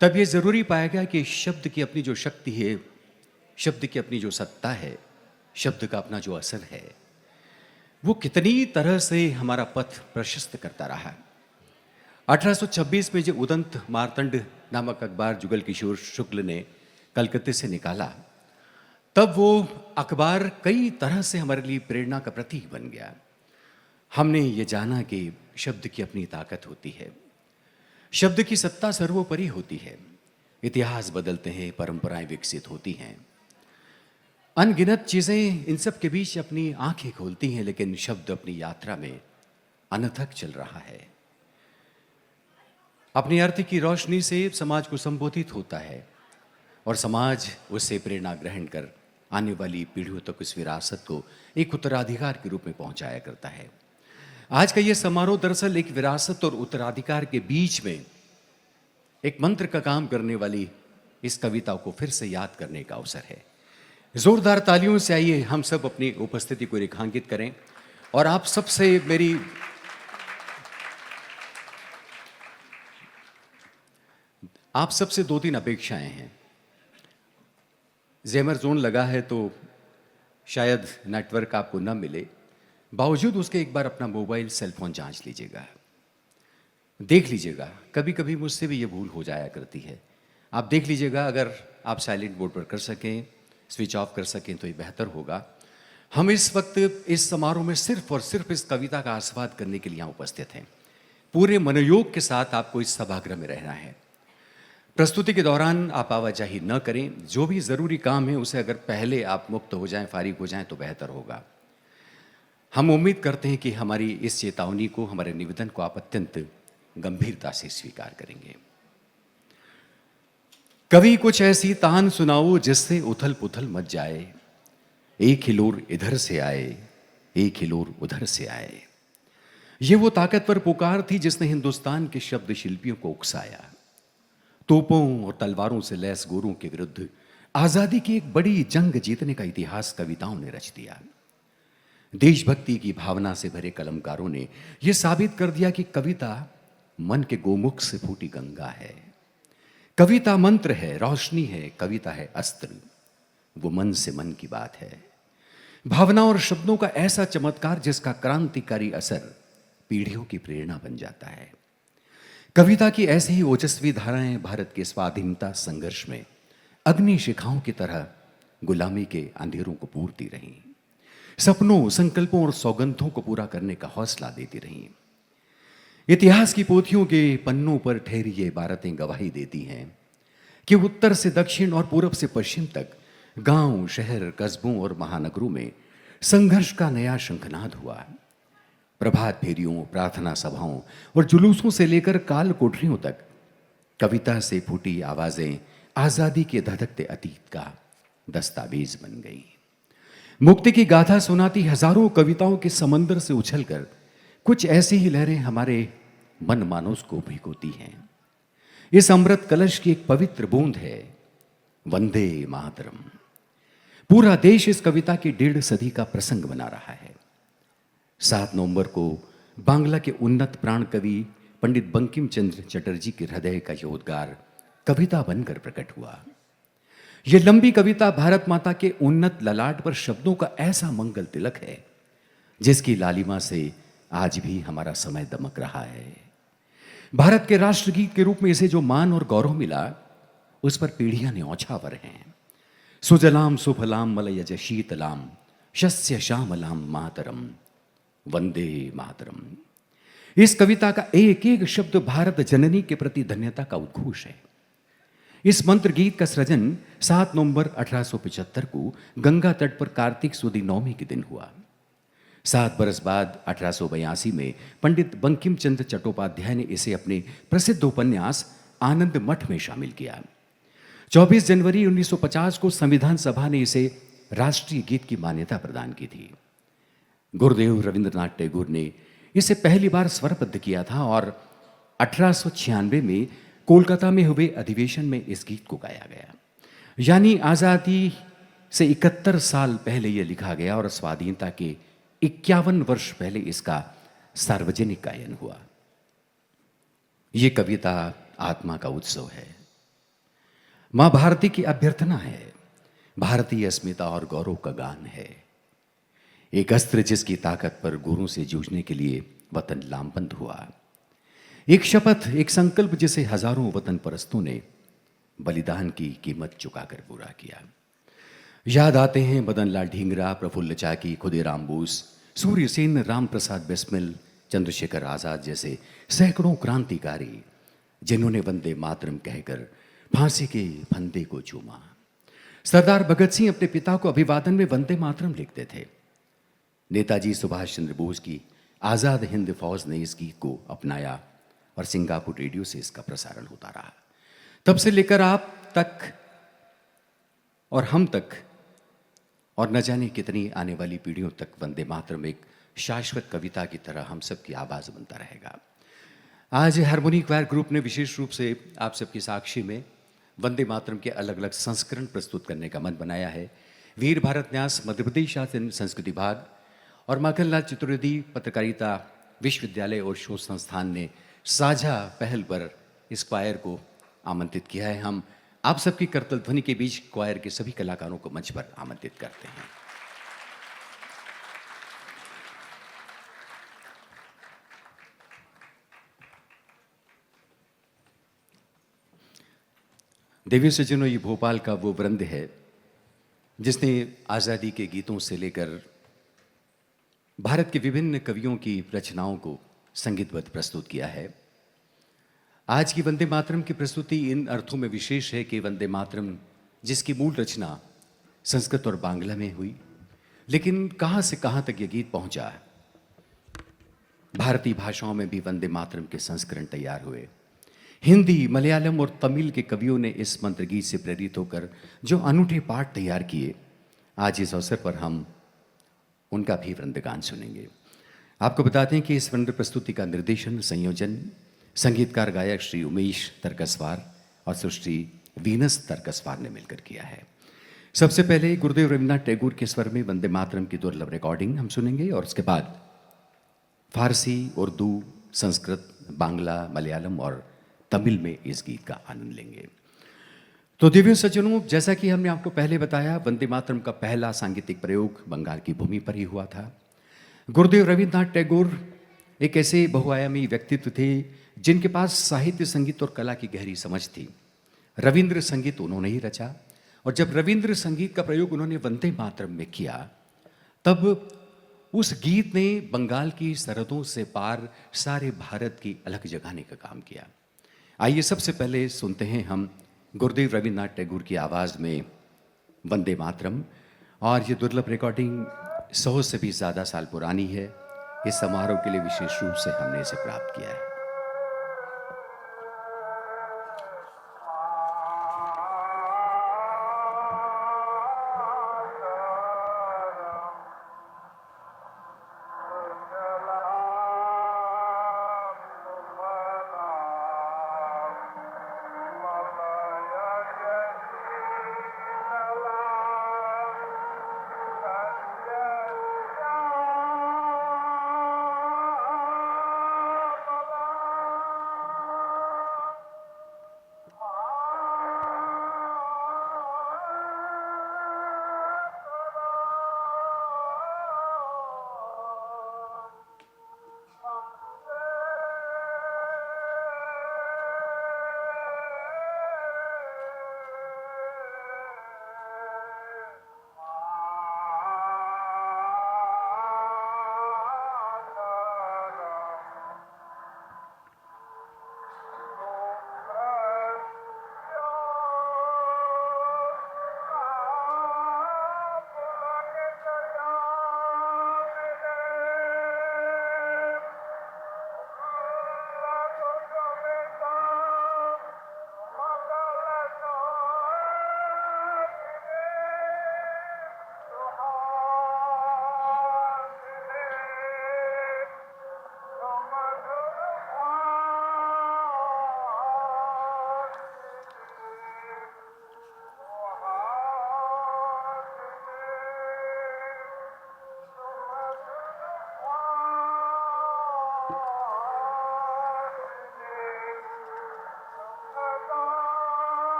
तब ये ज़रूरी पाया गया कि शब्द की अपनी जो शक्ति है, शब्द की अपनी जो सत्ता है, शब्द का अपना जो असर है, वो कितनी तरह से हमारा पथ प्रशस्त करता रहा। 1826 में जो उदंत मार्तंड नामक अखबार जुगल किशोर शुक्ल ने कलकत्ते से निकाला, तब वो अखबार कई तरह से हमारे लिए प्रेरणा का प्रतीक बन गया। हमने ये जाना कि शब्द की अपनी ताकत होती है, शब्द की सत्ता सर्वोपरि होती है। इतिहास बदलते हैं, परंपराएं विकसित होती हैं, अनगिनत चीजें इन सब के बीच अपनी आंखें खोलती हैं, लेकिन शब्द अपनी यात्रा में अनथक चल रहा है। अपने अर्थ की रोशनी से समाज को संबोधित होता है और समाज उससे प्रेरणा ग्रहण कर आने वाली पीढ़ियों तक उस विरासत को एक उत्तराधिकार के रूप में पहुंचाया करता है। आज का ये समारोह दरअसल एक विरासत और उत्तराधिकार के बीच में एक मंत्र का काम करने वाली इस कविता को फिर से याद करने का अवसर है। जोरदार तालियों से आइए हम सब अपनी उपस्थिति को रेखांकित करें। और आप सबसे दो तीन अपेक्षाएं हैं। जेमर जोन लगा है तो शायद नेटवर्क आपको न मिले, बावजूद उसके एक बार अपना मोबाइल सेलफोन जांच लीजिएगा, देख लीजिएगा। कभी कभी मुझसे भी ये भूल हो जाया करती है। आप देख लीजिएगा, अगर आप साइलेंट मोड पर कर सकें, स्विच ऑफ कर सकें तो ये बेहतर होगा। हम इस वक्त इस समारोह में सिर्फ और सिर्फ इस कविता का आस्वाद करने के लिए यहाँ उपस्थित हैं। पूरे मनोयोग के साथ आपको इस सभागृह में रहना है। प्रस्तुति के दौरान आप आवाजाही न करें। जो भी ज़रूरी काम है उसे अगर पहले आप मुक्त हो जाएं, फारिग हो जाएं तो बेहतर होगा। हम उम्मीद करते हैं कि हमारी इस चेतावनी को, हमारे निवेदन को आप अत्यंत गंभीरता से स्वीकार करेंगे। कभी कुछ ऐसी तान सुनाओ जिससे उथल पुथल मच जाए, एक हिलोर इधर से आए, एक हिलोर उधर से आए। ये वो ताकतवर पुकार थी जिसने हिंदुस्तान के शब्द शिल्पियों को उकसाया। तोपों और तलवारों से लैस गोरों के विरुद्ध आजादी की एक बड़ी जंग जीतने का इतिहास कविताओं ने रच दिया। देशभक्ति की भावना से भरे कलमकारों ने यह साबित कर दिया कि कविता मन के गोमुख से फूटी गंगा है। कविता मंत्र है, रोशनी है, कविता है अस्त्र। वो मन से मन की बात है। भावना और शब्दों का ऐसा चमत्कार जिसका क्रांतिकारी असर पीढ़ियों की प्रेरणा बन जाता है। कविता की ऐसी ही ओजस्वी धाराएं भारत के स्वाधीनता संघर्ष में अग्नि शिखाओं की तरह गुलामी के अंधेरों को पूरती रहीं, सपनों, संकल्पों और सौगंधों को पूरा करने का हौसला देती रहीं। इतिहास की पोथियों के पन्नों पर ठहरी ये इबारतें गवाही देती हैं कि उत्तर से दक्षिण और पूरब से पश्चिम तक गांव, शहर, कस्बों और महानगरों में संघर्ष का नया शंखनाद हुआ। प्रभात फेरियों, प्रार्थना सभाओं और जुलूसों से लेकर काल कोठरियों तक कविता से फूटी आवाजें आजादी के धधकते अतीत का दस्तावेज बन गई। मुक्ति की गाथा सुनाती हजारों कविताओं के समंदर से उछलकर कुछ ऐसी ही लहरें हमारे मन मानस को भिगोती हैं। इस अमृत कलश की एक पवित्र बूंद है वंदे मातरम। पूरा देश इस कविता की 1.5 सदी का प्रसंग बना रहा है। 7 नवंबर को बांग्ला के उन्नत प्राण कवि पंडित बंकिम चंद्र चटर्जी के हृदय का योद्गार कविता बनकर प्रकट हुआ। यह लंबी कविता भारत माता के उन्नत ललाट पर शब्दों का ऐसा मंगल तिलक है जिसकी लालिमा से आज भी हमारा समय दमक रहा है। भारत के राष्ट्रगीत के रूप में इसे जो मान और गौरव मिला, उस पर पीढ़ियां न्यौछावर हैं। सुजलाम सुफलाम मलयज शीतलाम शस्य श्यामलाम मातरम वंदे मातरम। इस कविता का एक एक शब्द भारत जननी के प्रति धन्यता का उद्घोष है। इस मंत्र गीत का सृजन 7 नवंबर 1875 को गंगा तट पर कार्तिक सुदी नवमी के दिन हुआ। 7 बरस बाद 1882 में पंडित बंकिम चंद्र चट्टोपाध्याय ने इसे अपने प्रसिद्ध उपन्यास आनंद मठ में शामिल किया। 24 जनवरी 1950 को संविधान सभा ने इसे राष्ट्रीय गीत की मान्यता प्रदान की थी। गुरुदेव रविंद्रनाथ टैगोर ने इसे पहली बार स्वरबद्ध किया था और 1896 में कोलकाता में हुए अधिवेशन में इस गीत को गाया गया। यानी आज़ादी से 71 साल पहले यह लिखा गया और स्वाधीनता के 51 वर्ष पहले इसका सार्वजनिक गायन हुआ। ये कविता आत्मा का उत्सव है, मां भारती की अभ्यर्थना है, भारतीय अस्मिता और गौरव का गान है। एक अस्त्र जिसकी ताकत पर गोरों से जूझने के लिए वतन लामबंद हुआ। एक शपथ, एक संकल्प जिसे हजारों वतन परस्तों ने बलिदान की कीमत चुकाकर पूरा किया। याद आते हैं मदन लाल ढींगरा, प्रफुल्ल चाकी, खुदीराम बोस, सूर्य सेन, राम प्रसाद बिस्मिल, चंद्रशेखर आजाद जैसे सैकड़ों क्रांतिकारी जिन्होंने वंदे मातरम कहकर फांसी के फंदे को चूमा। सरदार भगत सिंह अपने पिता को अभिवादन में वंदे मातरम लिखते थे। नेताजी सुभाष चंद्र बोस की आजाद हिंद फौज ने इस गीत को अपनाया और सिंगापुर रेडियो से इसका प्रसारण होता रहा। तब से लेकर आप तक और हम तक और न जाने कितनी आने वाली पीढ़ियों तक वंदे मातरम एक शाश्वत कविता की तरह हम सबकी आवाज बनता रहेगा। आज हारमोनी क्वायर ग्रुप ने विशेष रूप से आप सबकी साक्षी में वंदे मातरम के अलग अलग संस्करण प्रस्तुत करने का मन बनाया है। वीर भारत न्यास मध्य प्रदेश शासन संस्कृति विभाग और माखनलाल चतुर्वेदी पत्रकारिता विश्वविद्यालय और शोध संस्थान ने साझा पहल पर इस क्वायर को आमंत्रित किया है। हम आप सबकी करतल ध्वनि के बीच क्वायर के सभी कलाकारों को मंच पर आमंत्रित करते हैं। देवी सज्जनों, ये भोपाल का वो वृंद है जिसने आज़ादी के गीतों से लेकर भारत के विभिन्न कवियों की रचनाओं को संगीतबद्ध प्रस्तुत किया है। आज की वंदे मातरम की प्रस्तुति इन अर्थों में विशेष है कि वंदे मातरम जिसकी मूल रचना संस्कृत और बांग्ला में हुई, लेकिन कहाँ से कहाँ तक ये गीत पहुंचा। भारतीय भाषाओं में भी वंदे मातरम के संस्करण तैयार हुए। हिंदी, मलयालम और तमिल के कवियों ने इस मंत्र गीत से प्रेरित होकर जो अनूठे पाठ तैयार किए, आज इस अवसर पर हम उनका भी वृंदगान सुनेंगे। आपको बताते हैं कि इस वृंद प्रस्तुति का निर्देशन, संयोजन संगीतकार गायक श्री उमेश तरकसवार और सुश्री वीनस तरकसवार ने मिलकर किया है। सबसे पहले गुरुदेव रवींद्रनाथ टैगोर के स्वर में वंदे मातरम की दुर्लभ रिकॉर्डिंग हम सुनेंगे और उसके बाद फारसी, उर्दू, संस्कृत, बांग्ला, मलयालम और तमिल में इस गीत का आनंद लेंगे। तो दिव्य सज्जनों, जैसा कि हमने आपको पहले बताया, वंदे मातरम का पहला सांगीतिक प्रयोग बंगाल की भूमि पर ही हुआ था। गुरुदेव रवींद्रनाथ टैगोर एक ऐसे बहुआयामी व्यक्तित्व थे जिनके पास साहित्य, संगीत और कला की गहरी समझ थी। रविंद्र संगीत उन्होंने ही रचा और जब रविंद्र संगीत का प्रयोग उन्होंने वंदे मातरम में किया, तब उस गीत ने बंगाल की सरहदों से पार सारे भारत की अलग जगाने का काम किया। आइए सबसे पहले सुनते हैं हम गुरुदेव रवींद्रनाथ टैगोर की आवाज़ में वंदे मातरम। और ये दुर्लभ रिकॉर्डिंग 100 से भी ज़्यादा साल पुरानी है। इस समारोह के लिए विशेष रूप से हमने इसे प्राप्त किया है।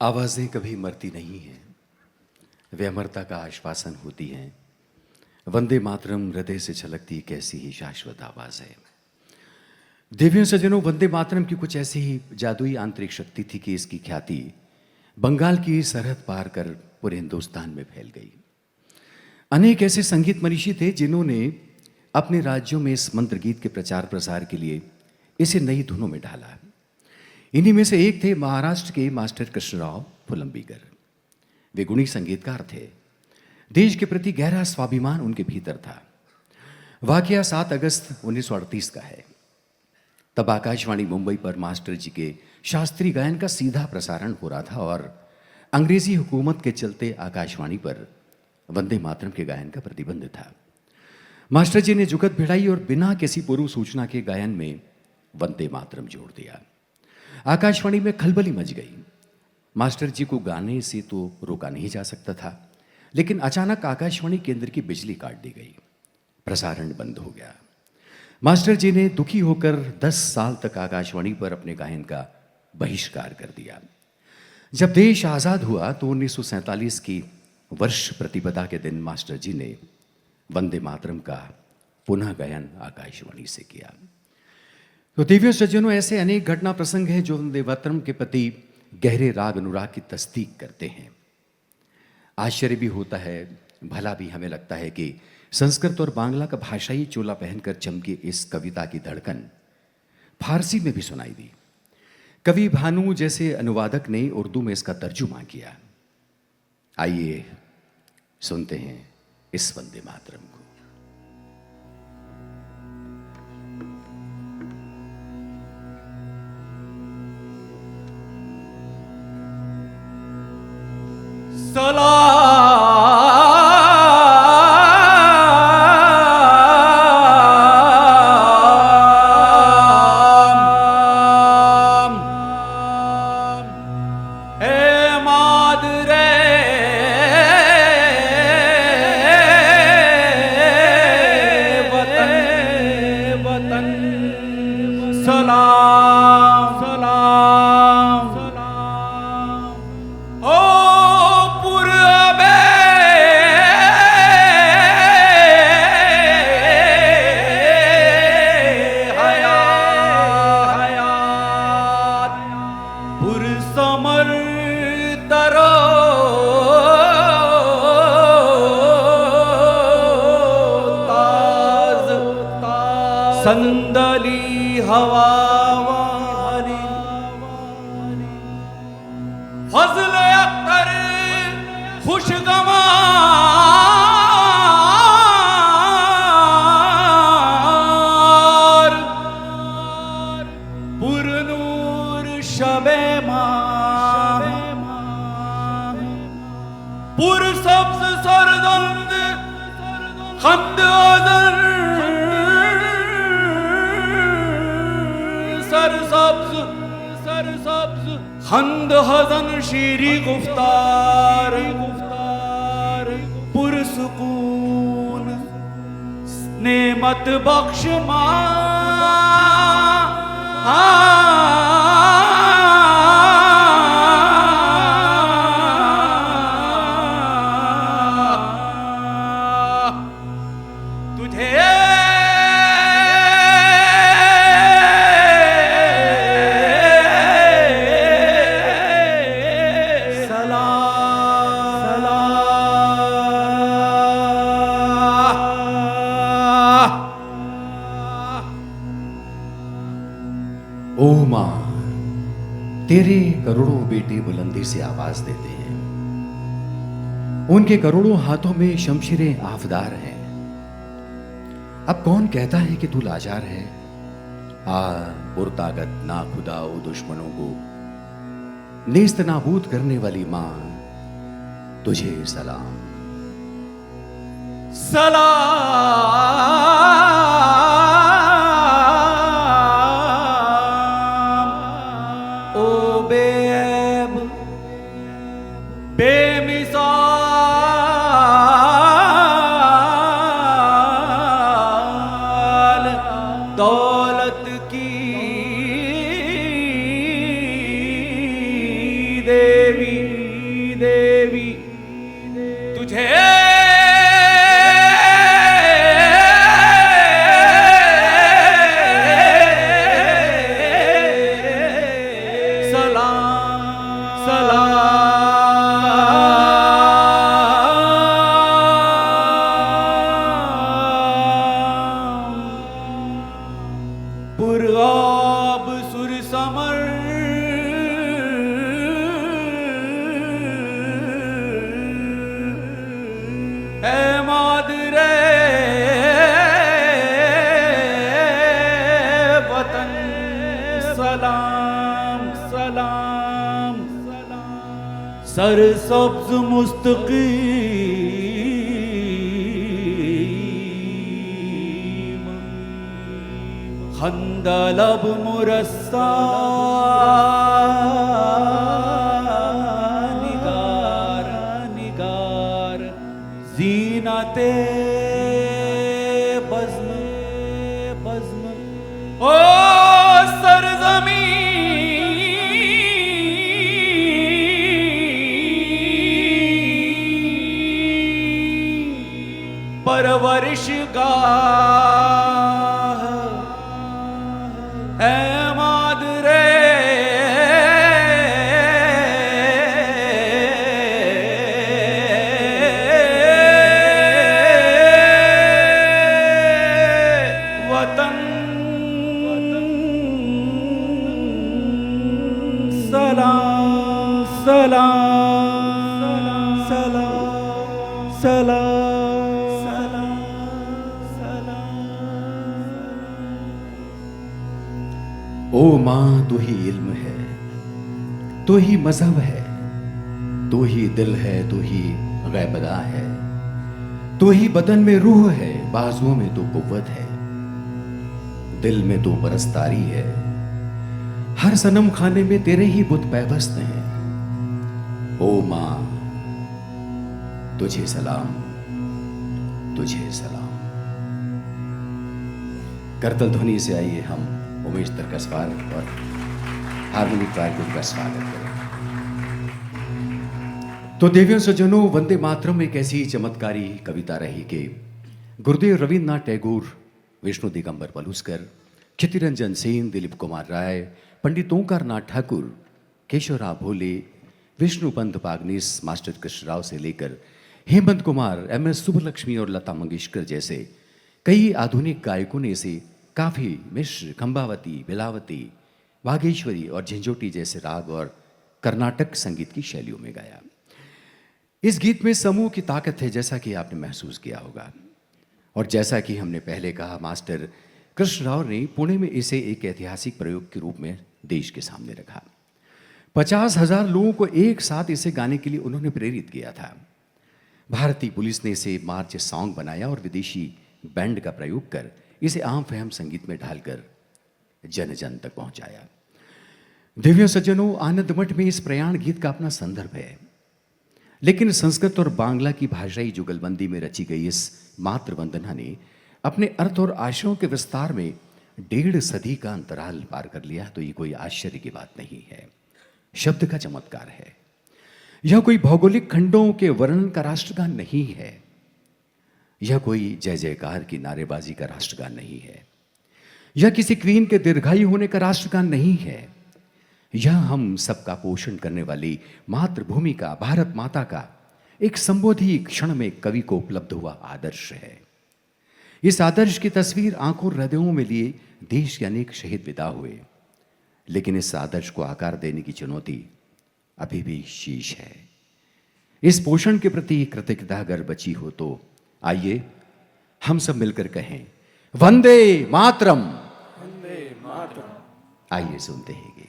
आवाज़ें कभी मरती नहीं हैं, वे अमरता का आश्वासन होती हैं। वंदे मातरम हृदय से छलकती एक ऐसी ही शाश्वत आवाज़ है। देवियों सज्जनों, वंदे मातरम की कुछ ऐसी ही जादुई आंतरिक शक्ति थी कि इसकी ख्याति बंगाल की सरहद पार कर पूरे हिंदुस्तान में फैल गई। अनेक ऐसे संगीत मनीषी थे जिन्होंने अपने राज्यों में इस मंत्र गीत के प्रचार प्रसार के लिए इसे नई धुनों में ढाला। इन्हीं में से एक थे महाराष्ट्र के मास्टर कृष्णराव पुलंबीकर। वे गुणी संगीतकार थे। देश के प्रति गहरा स्वाभिमान उनके भीतर था। वाकया 7 अगस्त 1938 का है। तब आकाशवाणी मुंबई पर मास्टर जी के शास्त्रीय गायन का सीधा प्रसारण हो रहा था और अंग्रेजी हुकूमत के चलते आकाशवाणी पर वंदे मातरम के गायन का प्रतिबंध था। मास्टर जी ने जुगत भिड़ाई और बिना किसी पूर्व सूचना के गायन में वंदे मातरम जोड़ दिया। आकाशवाणी में खलबली मच गई। मास्टर जी को गाने से तो रोका नहीं जा सकता था, लेकिन अचानक आकाशवाणी केंद्र की बिजली काट दी गई। प्रसारण बंद हो गया। मास्टर जी ने दुखी होकर 10 साल तक आकाशवाणी पर अपने गायन का बहिष्कार कर दिया। जब देश आज़ाद हुआ तो 1947 की वर्ष प्रतिपदा के दिन मास्टर जी ने वंदे मातरम का पुनः गायन आकाशवाणी से किया। तो देवियों सज्जनों, ऐसे अनेक घटना प्रसंग हैं जो वंदे मातरम के प्रति गहरे राग अनुराग की तस्दीक करते हैं। आश्चर्य भी होता है, भला भी हमें लगता है कि संस्कृत और बांग्ला का भाषाई चोला पहनकर चमके इस कविता की धड़कन फारसी में भी सुनाई दी। कवि भानु जैसे अनुवादक ने उर्दू में इसका तर्जुमा किया। आइए सुनते हैं इस वंदे मातरम को। संदली हवा वाली फजल अख्तर खुशगवार पुरनूर शबे माह पुरसब्ज सरदंद खंद अदर सरसब्ज खंद हज़न शीरी गुफ्तार पुरसुकून नेमत बख्श तुझे ओ मां, तेरे करोड़ों बेटे बुलंदी से आवाज देते हैं। उनके करोड़ों हाथों में शमशीरें आफदार हैं। अब कौन कहता है कि तू लाचार है? पुरताकत ना खुदा ओ दुश्मनों को नेस्त नाबूद करने वाली मां, तुझे सलाम। ओ बेब बेमिसाल दौलत की देवी सरसब्ज मुस्तकीम खंदलब मुरस्सा निगार निगार जीनते बज़्म बज़्म ओ सरज़मीं परवरिशगाह ऐ मादरे वतन सलाम सलाम सलाम सलाम ओ माँ तू ही इल्म है, तू ही मजहब है, तू ही दिल है, तू ही गैबदा है, तू ही बदन में रूह है, बाजुओं में तो कुव्वत है, दिल में तो परस्तारी है, हर सनम खाने में तेरे ही बुत पैबस्त हैं। ओ माँ तुझे सलाम, तुझे सलाम। करतल ध्वनि से आइए हम उमेश तरकसवार और हार्मोनिक वायलिन का स्वागत करें। तो देवियों सज्जनों, वंदे मातरम एक ऐसी चमत्कारी कविता रही कि गुरुदेव रविन्द्रनाथ टैगोर, विष्णु दिगंबर पलुस्कर, क्षितिरंजन सेन, दिलीप कुमार राय, पंडित ओंकार नाथ ठाकुर, केशवराव भोले, विष्णु पंत पागनीस, मास्टर कृष्णराव से लेकर हेमंत कुमार, एम.एस. सुब्बलक्ष्मी और लता मंगेशकर जैसे कई आधुनिक गायकों ने इसे काफी मिश्र, खंबावती, बिलावती, वागेश्वरी और झंझोटी जैसे राग और कर्नाटक संगीत की शैलियों में गाया। इस गीत में समूह की ताकत है, जैसा कि आपने महसूस किया होगा। और जैसा कि हमने पहले कहा, मास्टर कृष्णराव ने पुणे में इसे एक ऐतिहासिक प्रयोग के रूप में देश के सामने रखा। 50,000 लोगों को एक साथ इसे गाने के लिए उन्होंने प्रेरित किया था। भारतीय पुलिस ने इसे मार्च सॉन्ग बनाया और विदेशी बैंड का प्रयोग कर इसे आम फहम संगीत में ढालकर जन जन तक पहुंचाया। दिव्य सज्जनों, आनंद मठ में इस प्रयाण गीत का अपना संदर्भ है, लेकिन संस्कृत और बांग्ला की भाषाई जुगलबंदी में रची गई इस मातृ वंदना ने अपने अर्थ और आशयों के विस्तार में 1.5 सदी का अंतराल पार कर लिया। तो ये कोई आश्चर्य की बात नहीं है, शब्द का चमत्कार है। यह कोई भौगोलिक खंडों के वर्णन का राष्ट्रगान नहीं है, यह कोई जय जयकार की नारेबाजी का राष्ट्रगान नहीं है, यह किसी क्वीन के दीर्घायु होने का राष्ट्रगान नहीं है, यह हम सबका पोषण करने वाली मातृभूमि का, भारत माता का एक संबोधि क्षण में कवि को उपलब्ध हुआ आदर्श है। इस आदर्श की तस्वीर आंखों हृदयों में लिए देश के अनेक शहीद विदा हुए, लेकिन इस आदर्श को आकार देने की चुनौती अभी भी शीश है। इस पोषण के प्रति कृतज्ञता अगर बची हो तो आइए हम सब मिलकर कहें वंदे मातरम। वंदे मातरम। आइए सुनते हैं गीत।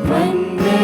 वंदे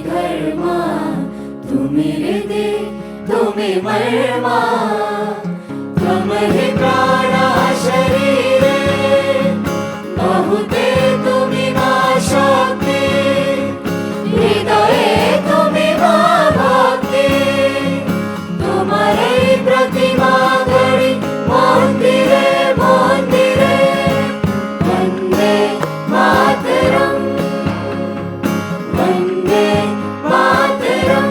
धर्मा तुम्ही हृदय तुम्ही मर्मा त्वमहि प्राणा शरीरे बहुते तुम्ही मा शक्ती हृदये तुम्ही मा भक्ती तुम्हारे प्रतिमा घड़ी मंदिरे मंदिरे वंदे मातरम वंदे मातरम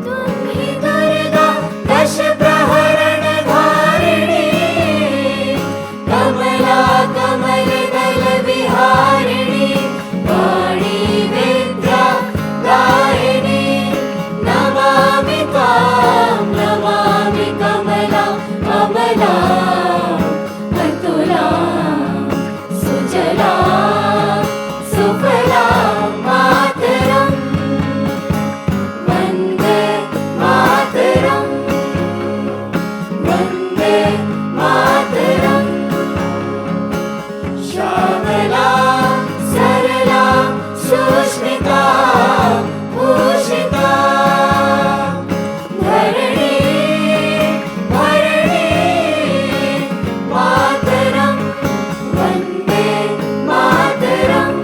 तुम्ही दुर्गा दश प्रहरण धारिणी कमला कमल दल विहारिणी वाणी विद्या दायिनी नमामि त्वां नमामि कमला कमला अतुला सुजला सुफला मातरम वंदे मातरम वंदे मातरम श्यामला सरला सुष्मिता भूषिता धरणी धरणी मातरम वंदे मातरम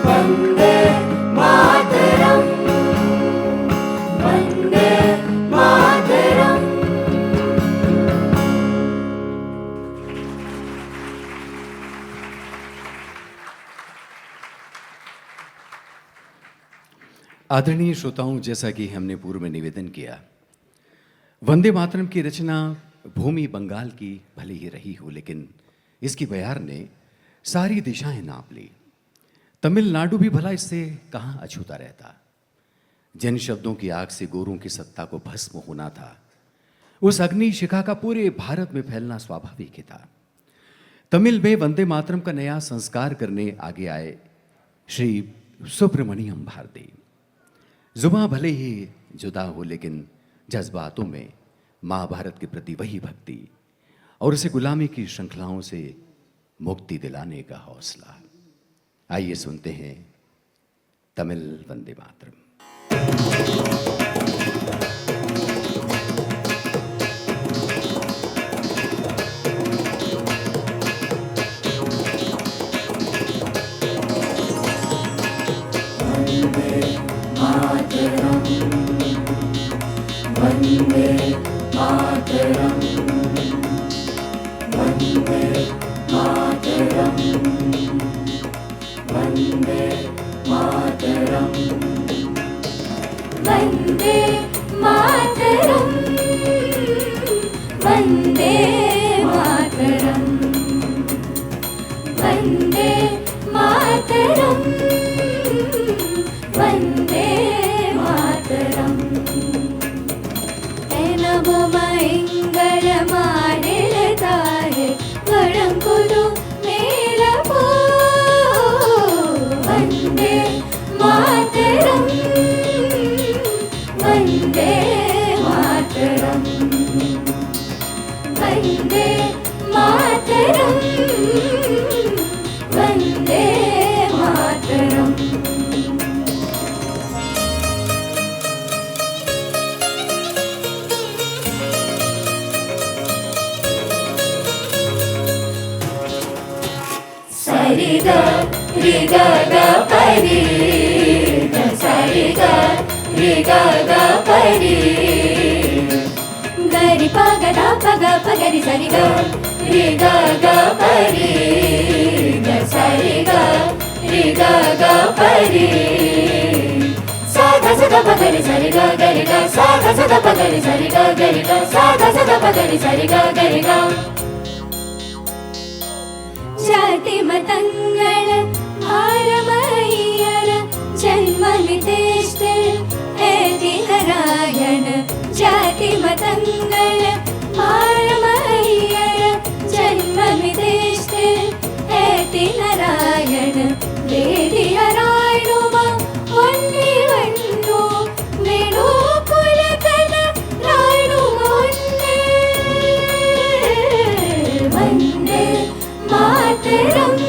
वंदे मातरम वंदे मातरम आदरणीय श्रोताओं, जैसा कि हमने पूर्व में निवेदन किया, वंदे मातरम की रचना भूमि बंगाल की भले ही रही हो, लेकिन इसकी बयार ने सारी दिशाएं नाप ली। तमिलनाडु भी भला इससे कहाँ अछूता रहता। जिन शब्दों की आग से गोरों की सत्ता को भस्म होना था, उस अग्नि शिखा का पूरे भारत में फैलना स्वाभाविक ही था। तमिल में वंदे मातरम का नया संस्कार करने आगे आए श्री सुब्रमण्यम भारती। जुबां भले ही जुदा हो, लेकिन जज्बातों में महाभारत के प्रति वही भक्ति और उसे गुलामी की श्रृंखलाओं से मुक्ति दिलाने का हौसला। आइए सुनते हैं तमिल वंदे मातरम। वंदे मातरम वंदे मातरम वंदे मातरम वंदे मातरम वंदे मातरम वंदे मातरम वंदे मातरम नमो मंगल मानिलताहे वरंकुलु मेलपो वंदे मातरम वंदे मातरम वंदे मातरम वंदे मातरम सरि ग रि ग ग परि ग सरि ग रि ग ग परि ग रि प ग ध प ग प ग रि सरि ग रि ग ग परि ग सरि ग रि ग ग परि सा ध स ध प ग रि सरि ग ग रि ग सा ध स ध प ग रि सरि ग ग रि ग सा ध स ध प ग रि सरि ग ग रि ग जाति मतंगल भारमय्यर जन्ममितेष्टे ऐति नारायण जाति मतंगल भारमय्यर जन्ममितेष्टे ऐति नारायण वेदि नारायणुम वन्नि वन्नु वेणु कुलकन रायणुम वन्ने वन्दे मातरम्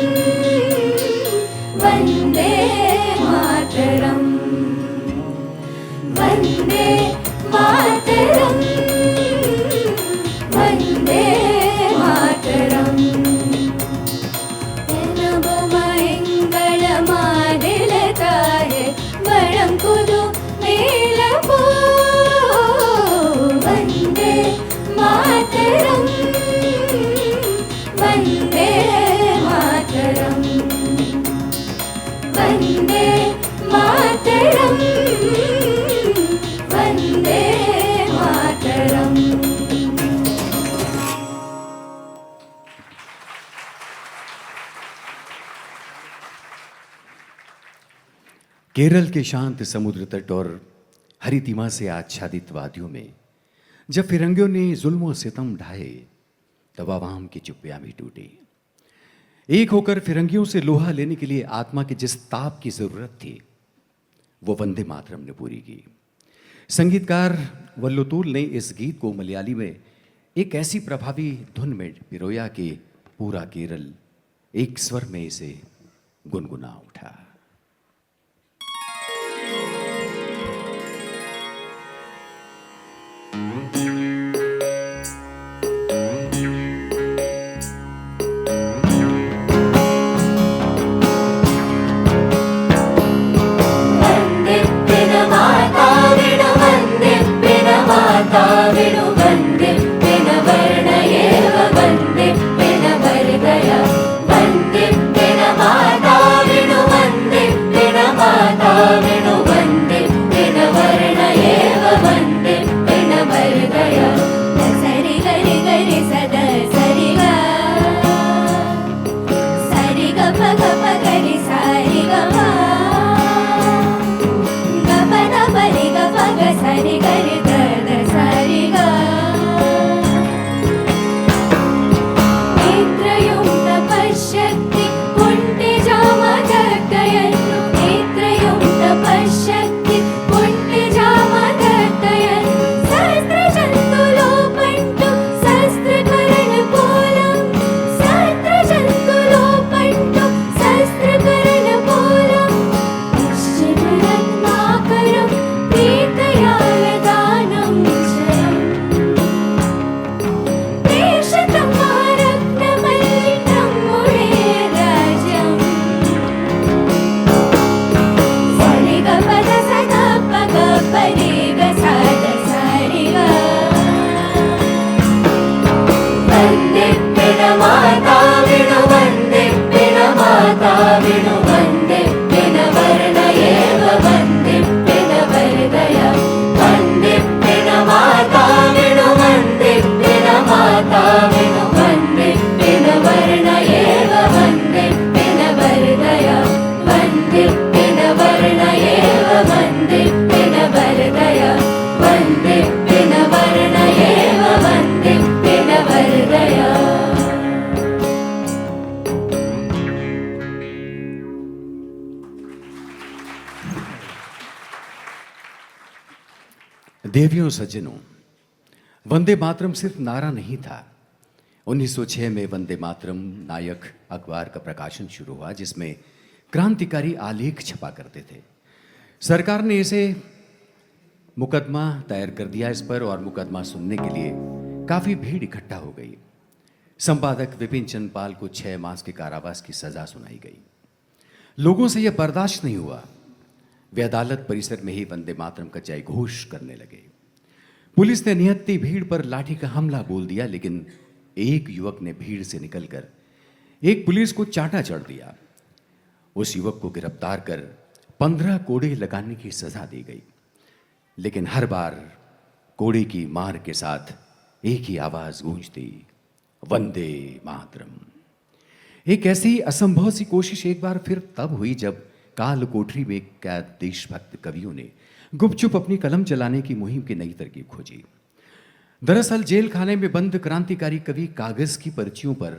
वन्दे वन्दे मातरम् वन्दे मातरम्। केरल के शांत समुद्र तट और हरितिमा से आच्छादित वादियों में जब फिरंगियों ने जुल्म और सितम ढाए तब आवाम की चुप्पियां भी टूटी। एक होकर फिरंगियों से लोहा लेने के लिए आत्मा के जिस ताप की जरूरत थी वो वंदे मातरम ने पूरी की। संगीतकार वल्लुतुल ने इस गीत को मलयाली में एक ऐसी प्रभावी धुन में पिरोया कि पूरा केरल एक स्वर में इसे गुनगुना उठा। देवियों सज्जनों, वंदे मातरम सिर्फ नारा नहीं था। 1906 में वंदे मातरम नायक अखबार का प्रकाशन शुरू हुआ जिसमें क्रांतिकारी आलेख छपा करते थे। सरकार ने इसे मुकदमा दायर कर दिया इस पर और मुकदमा सुनने के लिए काफी भीड़ इकट्ठा हो गई। संपादक विपिन चंद्र पाल को 6 मास के कारावास की सजा सुनाई गई। लोगों से यह बर्दाश्त नहीं हुआ। वे अदालत परिसर में ही वंदे मातरम का जय घोष करने लगे। पुलिस ने निहत्ती भीड़ पर लाठी का हमला बोल दिया, लेकिन एक युवक ने भीड़ से निकलकर एक पुलिस को चांटा चढ़ दिया। उस युवक को गिरफ्तार कर 15 कोड़े लगाने की सजा दी गई, लेकिन हर बार कोड़े की मार के साथ एक ही आवाज गूंजती, वंदे मातरम। एक ऐसी असंभव सी कोशिश एक बार फिर तब हुई जब काल कोठरी में कैद देशभक्त कवियों ने गुपचुप अपनी कलम चलाने की मुहिम की नई तरकीब खोजी। दरअसल जेल खाने में बंद क्रांतिकारी कवि कागज की पर्चियों पर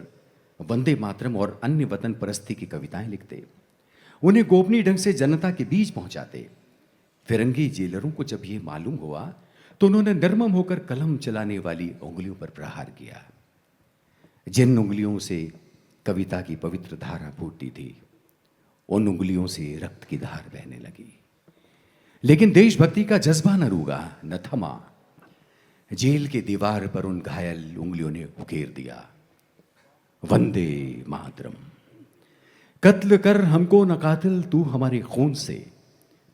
वंदे मातरम और अन्य वतन परस्ती की कविताएं लिखते, उन्हें गोपनीय ढंग से जनता के बीच पहुंचाते। फिरंगी जेलरों को जब यह मालूम हुआ तो उन्होंने निर्मम होकर कलम चलाने वाली उंगलियों पर प्रहार किया। जिन उंगलियों से कविता की पवित्र धारा फूटती थी, उन उंगलियों से रक्त की धार बहने लगी। लेकिन देशभक्ति का जज्बा न रुका, न थमा। जेल की दीवार पर उन घायल उंगलियों ने उकेर दिया, वंदे मातरम। कत्ल कर हमको न कातिल, तू हमारे खून से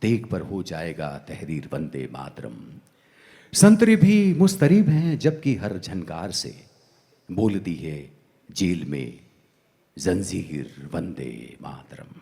तेग पर हो जाएगा तहरीर, वंदे मातरम। संतरे भी मुस्तरीब हैं जबकि हर झनकार से बोलती है जेल में जंजीर, वंदे मातरम।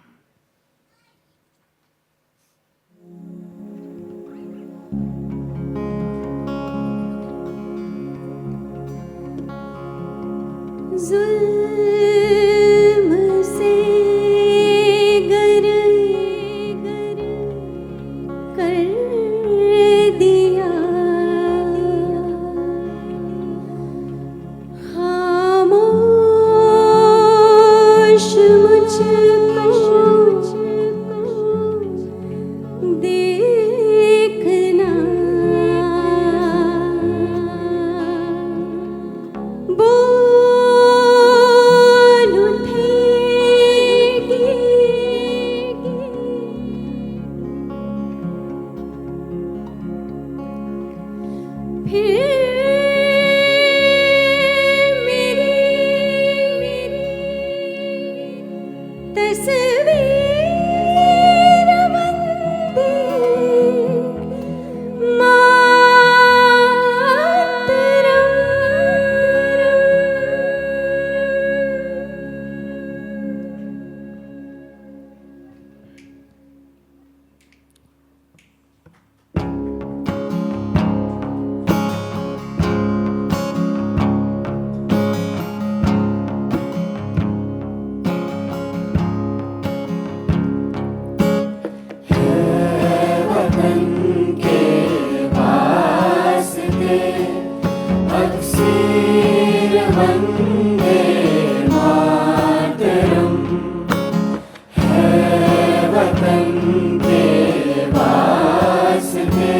वतन के वास्ते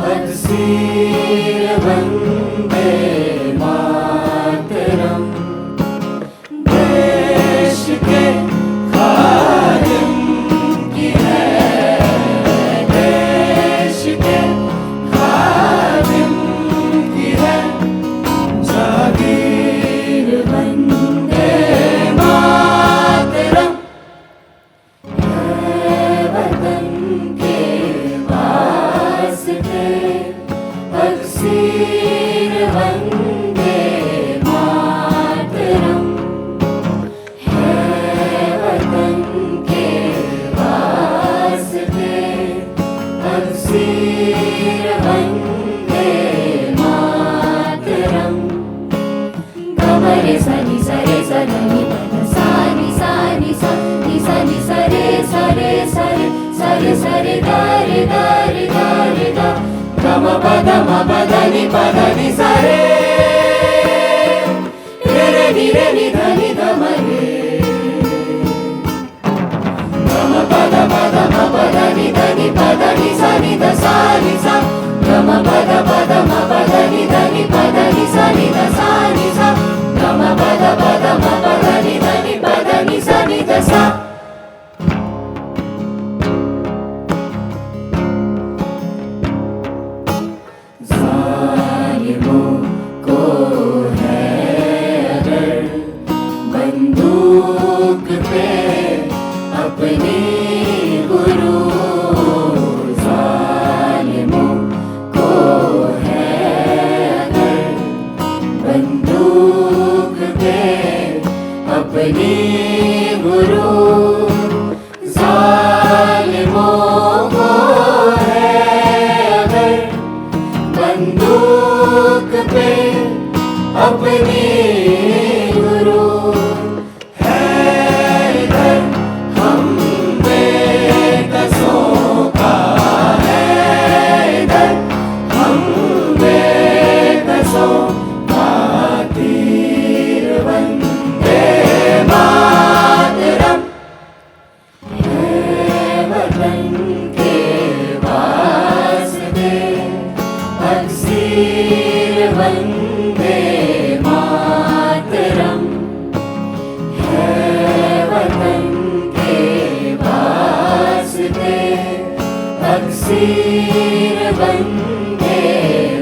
अक्सीर वंदे मातरम। देश के खादिम की है, देश के खादिम की है जागीर वंदे मातरम। है वतन के वास्ते अक्सीर वंदे मातरम। है वतन के वास्ते अक्सीर वंदे मातरम। गमरे सनि सरे सनि पद सानि सानि सा नि सनि सरे सरे सरे सरे सरे गारे गारे गारे गा। गम पद म पद नि सरे रे नि ध नि ध म रे। गम पद म पद नि ध नि सा नि ध सा नि सा। गम पद म पद नि ध सा नि ध सा नि सा। गम पद म पद नि सा नि ध सा। जालिमों को है अगर बंदूक पे अपनी गुरु। जालिमों को है अगर बंदूक पे अपनी गुरु। जालिमों को है अगर बंदूक पे अपनी गुरु। है इधर हम बेकसों का, है इधर हम बेकसों का तीर वंदे मातरम। है वतन के वास्ते अक्सीर वंदे मातरम। है वतन के वास्ते अक्सीर वंदे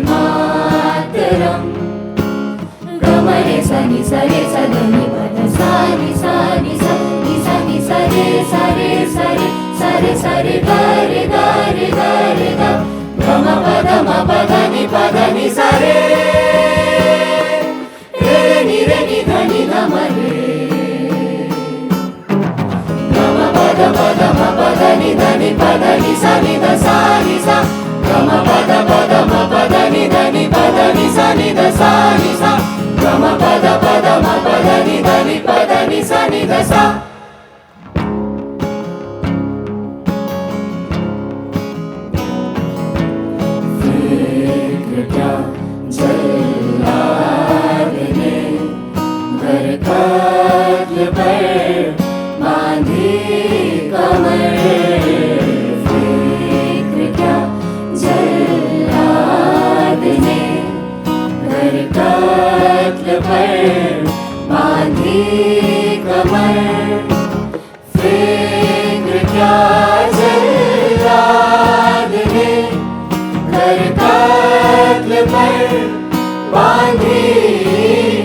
मातरम। गमरे सनि सरे सनि पद सानि सानि सा नि सनि सरे सरे सरे सरे सरे गारे गारे गारे गा। गम पद म पद नि सरे रे नि ध नि ध म रे। गम पद म पद नि सा नि ध सा नि सा। गम पद म पद नि सा नि ध सा नि सा। गम पद म पद नि सा नि ध सा। क्या जल्लाद ने घर कत्ल पर बांधी कमर। फिक्र क्या जल्लाद ने घर कत्ल पर बांधी कमर। फिक्र क्या जल्लाद ने घर कत्ल पर बांधी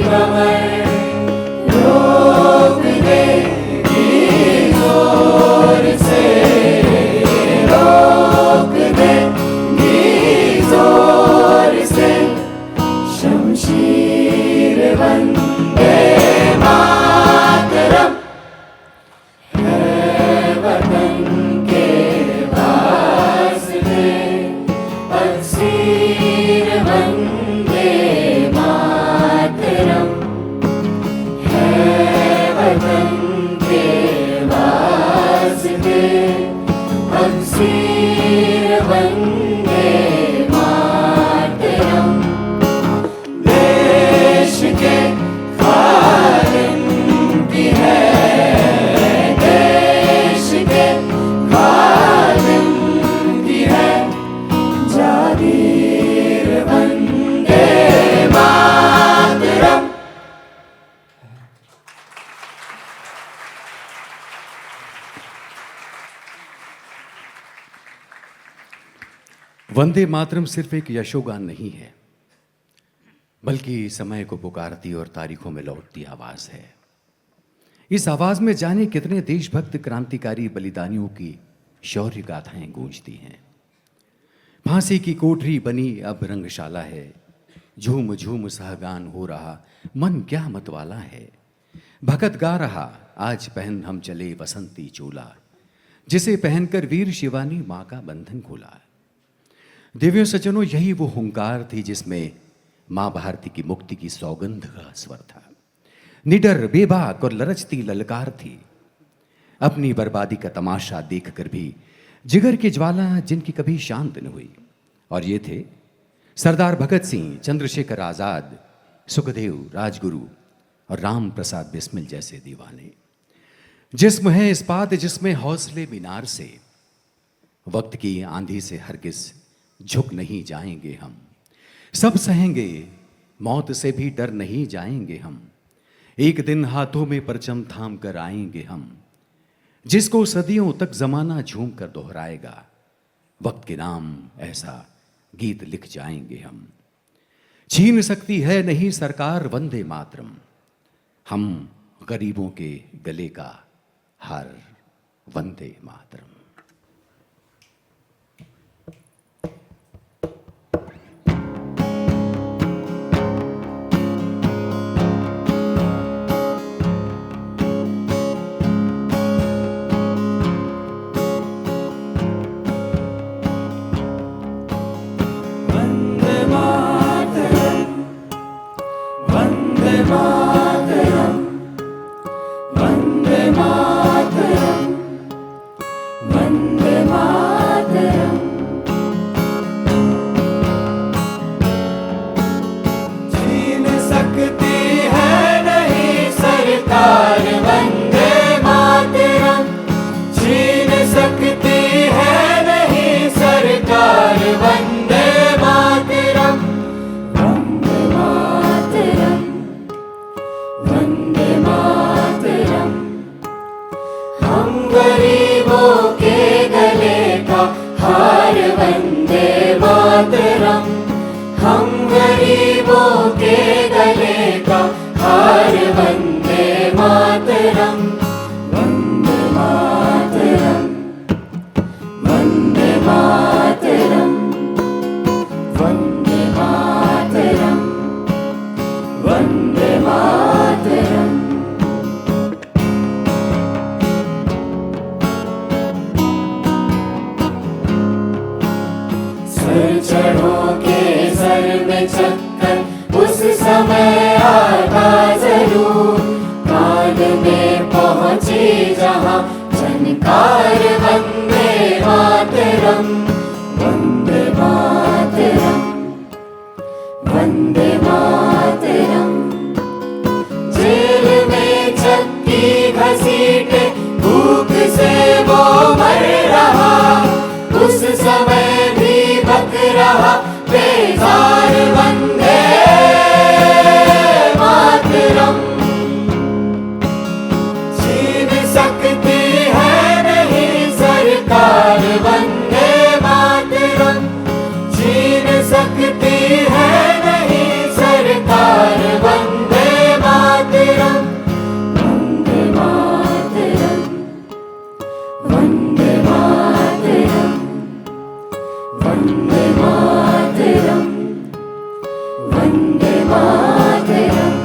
कमर। रोक देगी जोर से, रोक देगी जोर से शमशीर वंदे मातरम। है वतन के वास्ते अक्सीर वंदे मातरम। है वतन के वास्ते अक्सीर वंदे मातरम। देश के खादिम की है, देश के वंदे मातरम सिर्फ एक यशोगान नहीं है, बल्कि समय को पुकारती और तारीखों में लौटती आवाज है। इस आवाज में जाने कितने देशभक्त क्रांतिकारी बलिदानियों की शौर्य गाथाएं गूंजती हैं। फांसी की कोठरी बनी अब रंगशाला है, झूम झूम सहगान हो रहा मन क्या मतवाला है। भगत गा रहा आज पहन हम चले बसंती चोला, जिसे पहनकर वीर शिवानी मां का बंधन खोला। दिव्य सज्जनों, यही वो हुंकार थी जिसमें मां भारती की मुक्ति की सौगंध का स्वर था। निडर, बेबाक और लरचती ललकार थी। अपनी बर्बादी का तमाशा देखकर भी जिगर की ज्वाला जिनकी कभी शांत न हुई। और ये थे सरदार भगत सिंह, चंद्रशेखर आजाद, सुखदेव, राजगुरु और राम प्रसाद बिस्मिल जैसे दीवाने। जिस्म है इस्पात जिसमें हौसले मीनार से, वक्त की आंधी से हरगिज झुक नहीं जाएंगे हम। सब सहेंगे, मौत से भी डर नहीं जाएंगे हम। एक दिन हाथों में परचम थाम कर आएंगे हम, जिसको सदियों तक जमाना झूम कर दोहराएगा। वक्त के नाम ऐसा गीत लिख जाएंगे हम। छीन सकती है नहीं सरकार वंदे मातरम, हम गरीबों के गले का हार वंदे मातरम। वन्दे मातरम्, वन्दे मातरम्, वन्दे मातरम्, वन्दे मातरम्। छीन सकती है नहीं सरकार वन्दे मातरम्, छीन सकती है नहीं सरकार वन्दे मातरम्, वन्दे मातरम्, वन्दे मातरम्। हम गरीबों के गले का हार वन्दे मातरम्, हम गरीबों के गले का हार वन्दे मातरम्, वन्दे मातरम्, वन्दे मातरम्, वन्दे मातरम्, वन्दे मातरम्। सर चढ़ो के सर में चक्कर उस समय आता जरूर, काल में पहुंची जहां झनकार वन्दे मातरम्, वन्दे मातरम्, वन्दे मातरम्। जेल में चक्की घसीटे भूख से वो मर रहा, उस समय भी बक रहा बेजार वन्दे मातरम्। छीन सकती है नहीं सरकार वन्दे मातरम्, छीन सकती है नहीं सरकार वन्दे मातरम्, वन्दे मातरम्, वन्दे मातरम्, वन्दे मातरम्, वन्दे मातरम्।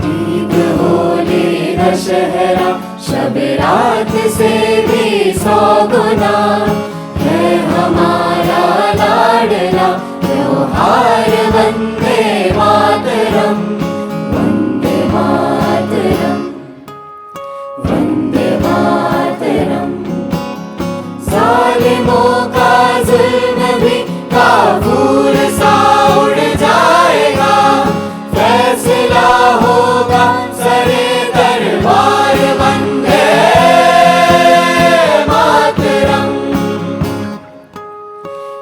ईद होली दशहरा शब रात से भी 100 गुना है हमारा लाडला त्योहार वन्दे मातरम्, वन्दे मातरम्, वन्दे मातरम्। जालिमों का जुल्म भी काबूल सा उड़ जाएगा, फैसला होगा सरे दरबार वन्दे मातरम्।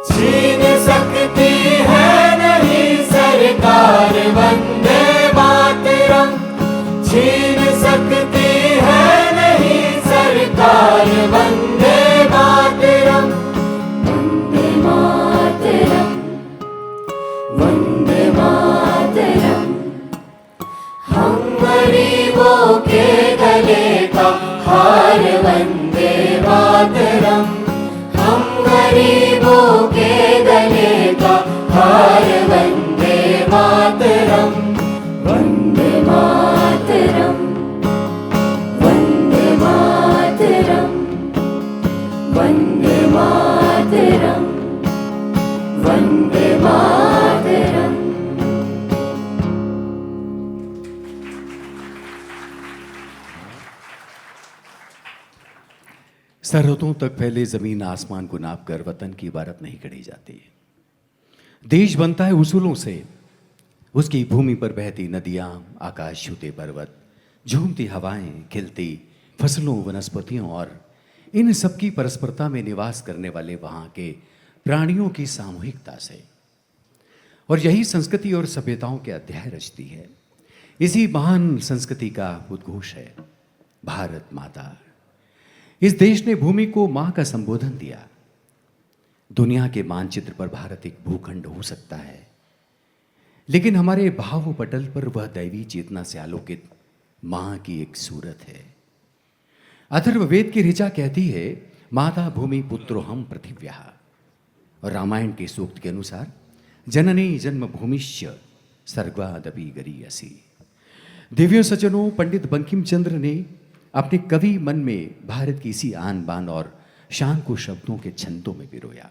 छीन सकती है नहीं सर सरहदों तक फैले जमीन आसमान को नापकर वतन की इबारत नहीं गढ़ी जाती। देश बनता है उसूलों से। उसकी भूमि पर बहती नदियां, आकाश छूते पर्वत, झूमती हवाएं, खिलती फसलों, वनस्पतियों और इन सबकी परस्परता में निवास करने वाले वहां के प्राणियों की सामूहिकता से। और यही संस्कृति और सभ्यताओं के अध्याय रचती है। इसी महान संस्कृति का उद्घोष है भारत माता। इस देश ने भूमि को मां का संबोधन दिया। दुनिया के मानचित्र पर भारत एक भूखंड हो सकता है, लेकिन हमारे भाव पटल पर वह दैवी चेतना से आलोकित मां की एक सूरत है। अथर्ववेद की ऋचा कहती है, माता भूमि पुत्रो हम पृथिव्या। और रामायण के सूक्त के अनुसार, जननी जन्मभूमिश्च सर्गादपि गरीयसी। दिव्य सज्जनों, पंडित बंकिम चंद्र ने अपने कवि मन में भारत की इसी आन बान और शान को शब्दों के छंदों में पिरोया।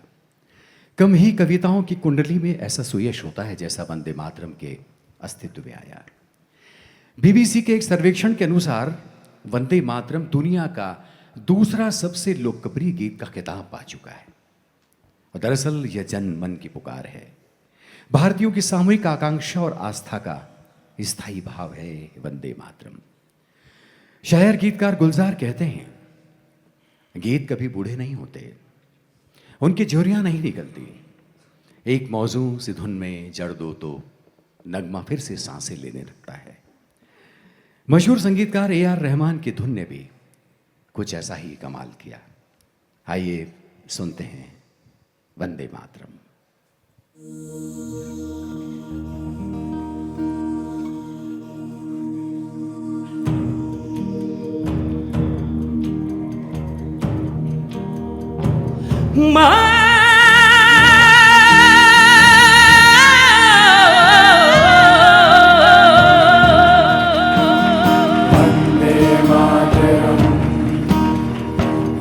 कम ही कविताओं की कुंडली में ऐसा सुयश होता है जैसा वंदे मातरम के अस्तित्व में आया। बीबीसी के एक सर्वेक्षण के अनुसार वंदे मातरम दुनिया का दूसरा सबसे लोकप्रिय गीत का खिताब पा चुका है। और दरअसल यह जन मन की पुकार है, भारतीयों की सामूहिक आकांक्षा और आस्था का स्थायी भाव है वंदे मातरम। शायर गीतकार गुलजार कहते हैं, गीत कभी बूढ़े नहीं होते, उनकी झुर्रियां नहीं निकलती। एक मौजू सी धुन में जड़ दो तो नगमा फिर से सांसें लेने लगता है। मशहूर संगीतकार A.R. रहमान की धुन ने भी कुछ ऐसा ही कमाल किया। आइए सुनते हैं वंदे मातरम।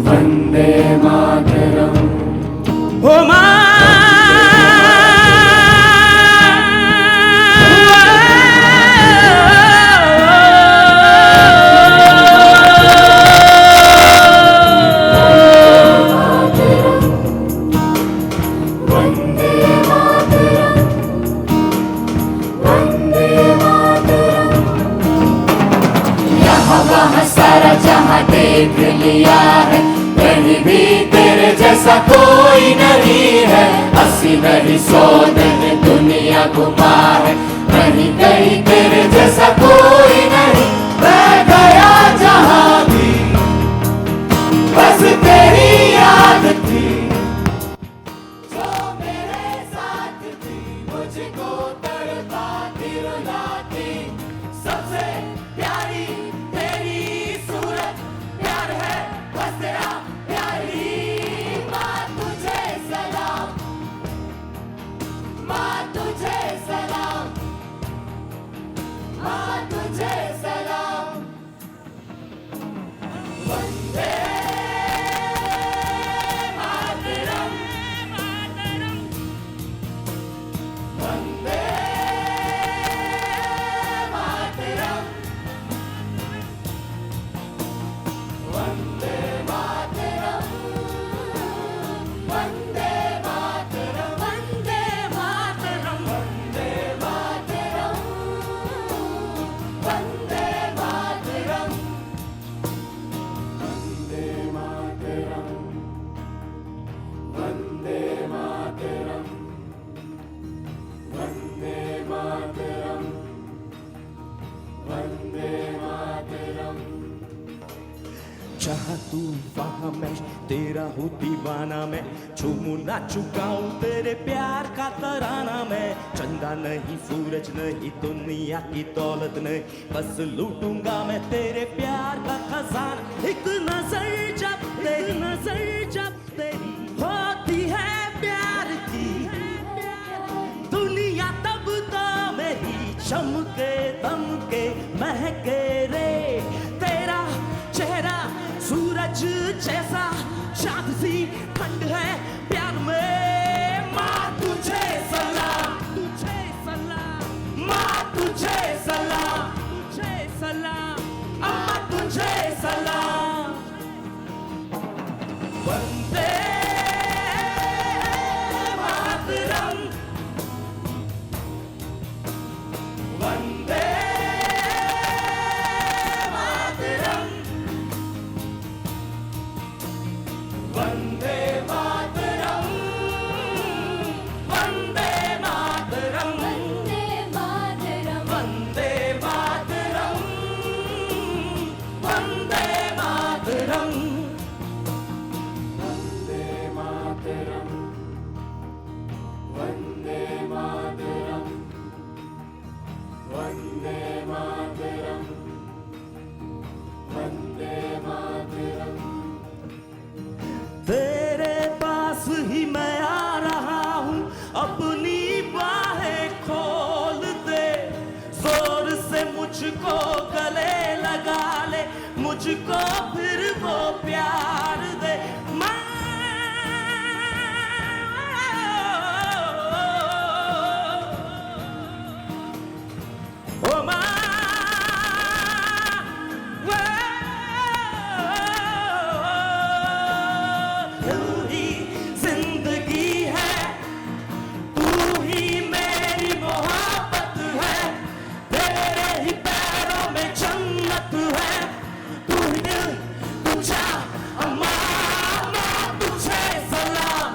वन्दे मातरम् देख लिया है, कहीं भी तेरे जैसा कोई नहीं है। 80 नहीं 100 दिन दुनिया घुमा है, कहीं कहीं तेरे जैसा कोई नहीं। मैं गया जहाँ भी बस तेरी याद थी, जो मेरे साथ थी, मुझको तड़पाती रुलाती। सबसे प्यारी तेरी सूरत, प्यार है बस तेरा प्यार ही। माँ तुझे सलाम, माँ तुझे सलाम, माँ तुझे सलाम। वंदे मातरम, वंदे मातरम, वंदे मातरम, वंदे मातरम, वंदे मातरम, वंदे मातरम, वंदे मातरम, वंदे मातरम, वंदे मातरम, वंदे मातरम, वंदे मातरम। जहाँ तू वहाँ मैं तेरा हूँ दीवाना मैं, झूमू नाचू गाऊं तेरे प्यार का तराना मैं। चंदा नहीं सूरज नहीं दुनिया की दौलत नहीं, बस लूटूंगा मैं तेरे प्यार का खजाना। एक नजर जब तेरी होती है प्यार की, दुनिया तब तो मेरी चमके दमके महके रे। तेरा चेहरा सूरज जैसा, चाँद सी ठंड है प्यार में। माँ तुझे सलाम, तुझे सलाम, माँ तुझे सलाम, तुझे सलाम, अम्मा तुझे सलाम। वंदे मातरम, वंदे मातरम, वंदे मातरम, वन्दे मातरम् वंदे मातरम, वंदे मातरम। वन्दे मातरम् वन्दे मातरम् वन्दे मातरम् वन्दे मातरम्। तेरे पास ही मैं आ रहा हूँ, अपनी बाहें खोल दे, जोर से मुझको गले लगा ले, मुझको फिर वो प्यार दे। माँ, ओ माँ, तू ही जिंदगी है, तू ही मेरी मोहब्बत है, तेरे ही पैरों में जन्नत है, तू ही दिल, तू चाह, अम्मा, माँ तुझे सलाम,